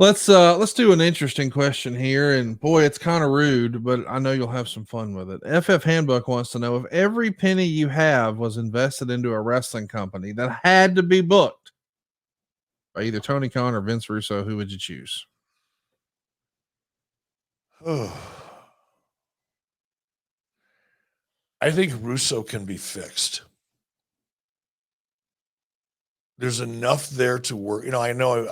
Let's do an interesting question here, and boy, it's kind of rude, but I know you'll have some fun with it. FF Handbook wants to know if every penny you have was invested into a wrestling company that had to be booked by either Tony Khan or Vince Russo, who would you choose? I think Russo can be fixed. There's enough there to work. I know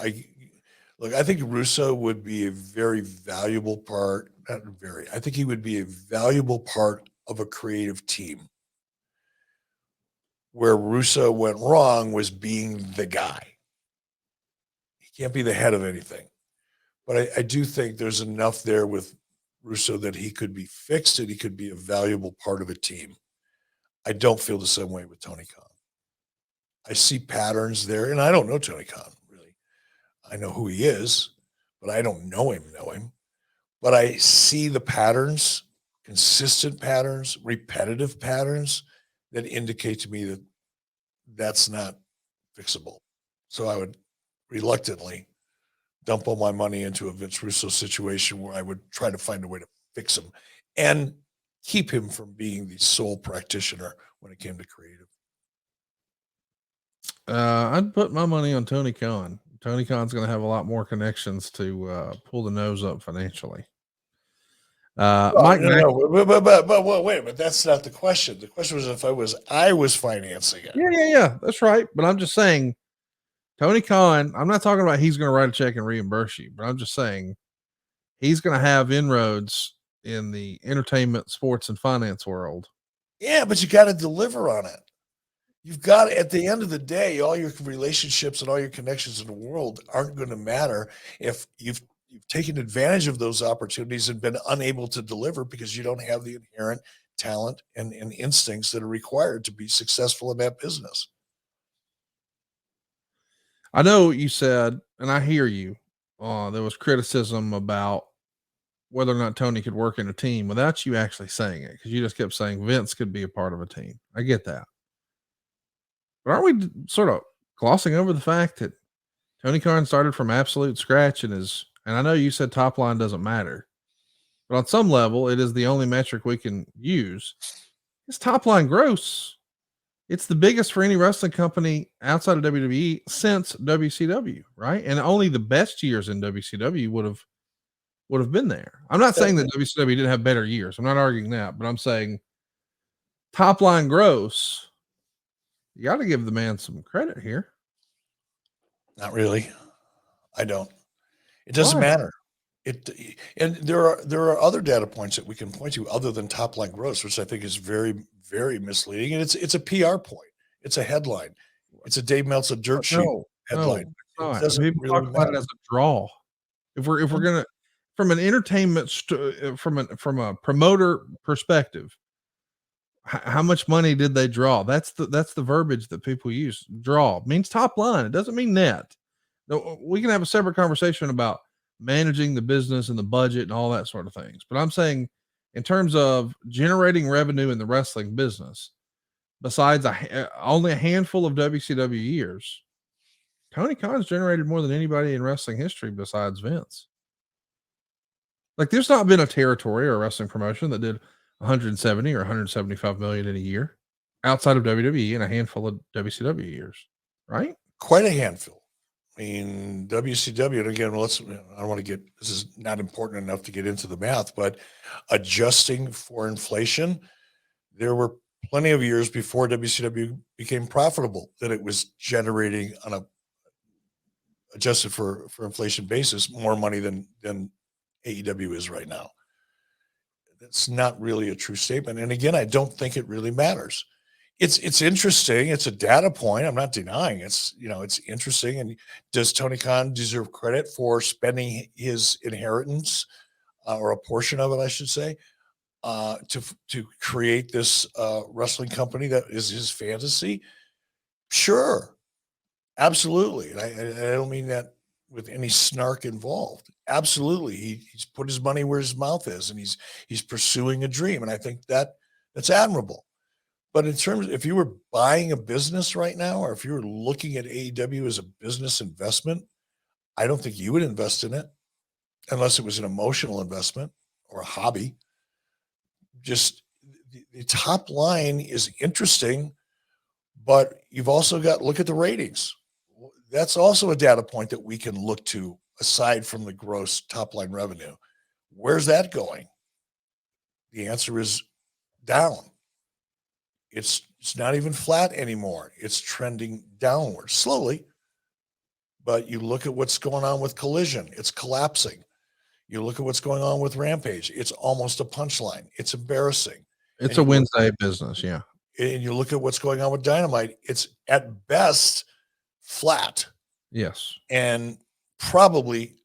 I think Russo would be a very valuable part. Not very. I think he would be a valuable part of a creative team. Where Russo went wrong was being the guy. He can't be the head of anything. But I do think there's enough there with Russo that he could be fixed and he could be a valuable part of a team. I don't feel the same way with Tony Khan. I see patterns there, and I don't know Tony Khan really. I know who he is, but I don't know him. But I see the patterns, consistent patterns, repetitive patterns that indicate to me that that's not fixable. So I would reluctantly dump all my money into a Vince Russo situation where I would try to find a way to fix him and keep him from being the sole practitioner when it came to creative. I'd put my money on Tony Khan. Tony Khan's going to have a lot more connections to pull the nose up financially. Mike, but wait a minute. That's not the question. The question was if I was financing it. Yeah. That's right. But I'm just saying, Tony Khan, I'm not talking about he's going to write a check and reimburse you, but I'm just saying he's going to have inroads in the entertainment, sports, and finance world. Yeah, but you got to deliver on it. You've got, at the end of the day, all your relationships and all your connections in the world aren't going to matter if you've taken advantage of those opportunities and been unable to deliver because you don't have the inherent talent and instincts that are required to be successful in that business. I know you said, and I hear you, there was criticism about whether or not Tony could work in a team without you actually saying it, because you just kept saying Vince could be a part of a team. I get that. But aren't we sort of glossing over the fact that Tony Khan started from absolute scratch and I know you said top line doesn't matter, but on some level, it is the only metric we can use. His top line gross. It's the biggest for any wrestling company outside of WWE since WCW, right? And only the best years in WCW would have been there. I'm not saying that WCW didn't have better years. I'm not arguing that, but I'm saying top line gross. You got to give the man some credit here. Not really. I don't. It doesn't matter. And there are other data points that we can point to other than top line gross, which I think is very, very misleading. And it's a PR point. It's a headline. It's a Dave Meltzer dirt sheet headline. No, it doesn't really talk about it as a draw. If we're gonna, from an entertainment from a promoter perspective, how much money did they draw? That's the verbiage that people use. Draw means top line. It doesn't mean net. No, we can have a separate conversation about managing the business and the budget and all that sort of things. But I'm saying, in terms of generating revenue in the wrestling business, besides only a handful of WCW years, Tony Khan's generated more than anybody in wrestling history besides Vince. Like, there's not been a territory or a wrestling promotion that did 170 or 175 million in a year outside of WWE in a handful of WCW years, right? Quite a handful. I mean, WCW, and again, I don't want to get, this is not important enough to get into the math, but adjusting for inflation, there were plenty of years before WCW became profitable that it was generating on a adjusted for inflation basis more money than AEW is right now. That's not really a true statement. And again, I don't think it really matters. It's interesting. It's a data point. I'm not denying it's interesting. And does Tony Khan deserve credit for spending his inheritance or a portion of it, I should say, to create this wrestling company that is his fantasy? Sure. Absolutely. And I don't mean that with any snark involved. Absolutely. He's put his money where his mouth is, and he's pursuing a dream. And I think that's admirable. But in terms of, if you were buying a business right now, or if you were looking at AEW as a business investment, I don't think you would invest in it unless it was an emotional investment or a hobby. Just the top line is interesting, but you've also got look at the ratings. That's also a data point that we can look to aside from the gross top line revenue. Where's that going? The answer is down. It's not even flat anymore. It's trending downward slowly. But you look at what's going on with Collision, it's collapsing. You look at what's going on with Rampage, it's almost a punchline. It's embarrassing. It's And a you look, Wednesday business. Yeah. and you look at what's going on with Dynamite, it's at best flat Yes. and probably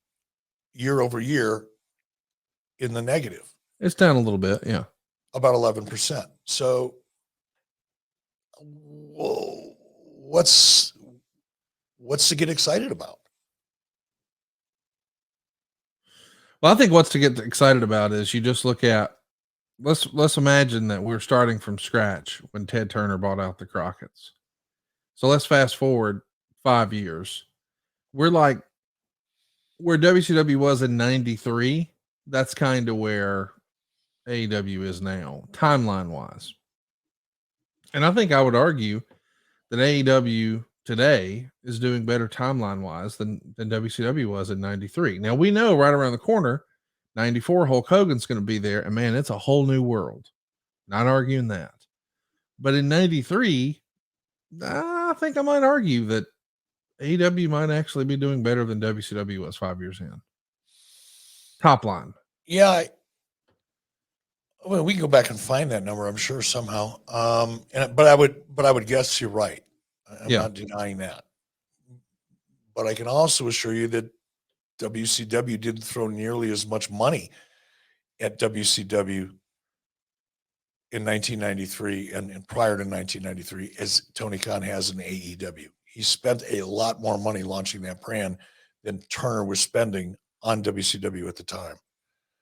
year over year in the negative, It's down a little bit. Yeah. about 11%. So whoa, what's to get excited about? Well, I think what's to get excited about is you just look at let's imagine that we're starting from scratch when Ted Turner bought out the Crockett's. So let's fast forward 5 years. We're like where WCW was in 93. That's kind of where AEW is now, timeline wise. And I think I would argue that AEW today is doing better timeline wise than WCW was in 93. Now we know right around the corner, 94 Hulk Hogan's going to be there, and man, it's a whole new world. Not arguing that. But in 93, I think I might argue that AEW might actually be doing better than WCW was 5 years in. Top line. Yeah. Well, we can go back and find that number, I'm sure somehow. But I would guess you're right. I'm Yeah. not denying that. But I can also assure you that WCW didn't throw nearly as much money at WCW in 1993 and prior to 1993 as Tony Khan has in AEW. He spent a lot more money launching that brand than Turner was spending on WCW at the time.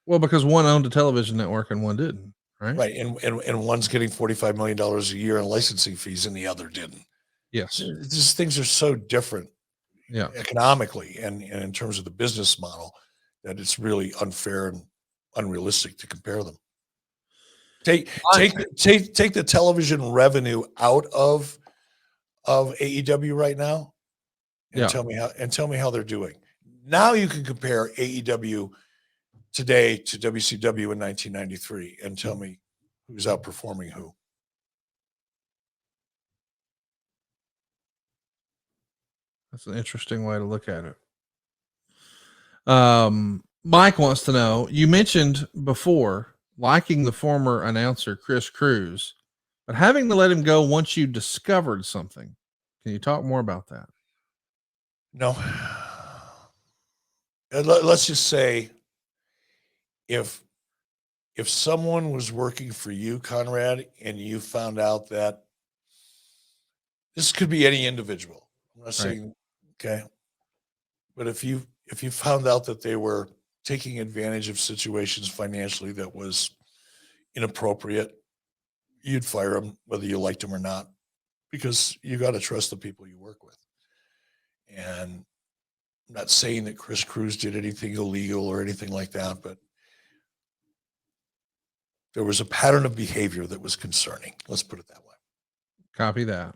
Well, because one owned a television network and one didn't, right? Right. And one's getting $45 million a year in licensing fees and the other didn't. Yes. These things are so different Yeah. economically and in terms of the business model that it's really unfair and unrealistic to compare them. Take the television revenue out of AEW right now and Yeah. tell me how they're doing. Now you can compare AEW today to WCW in 1993 and tell me who's outperforming who. That's an interesting way to look at it. Mike wants to know, you mentioned before liking the former announcer Chris Cruz, but having to let him go once you discovered something. Can you talk more about that? No. Let's just say if someone was working for you, Conrad, and you found out that this could be any individual. I'm not Right. saying okay, but if you found out that they were taking advantage of situations financially that was inappropriate, you'd fire them whether you liked them or not, because you got to trust the people you work with. And I'm not saying that Chris Cruz did anything illegal or anything like that, but there was a pattern of behavior that was concerning. Let's put it that way. Copy that.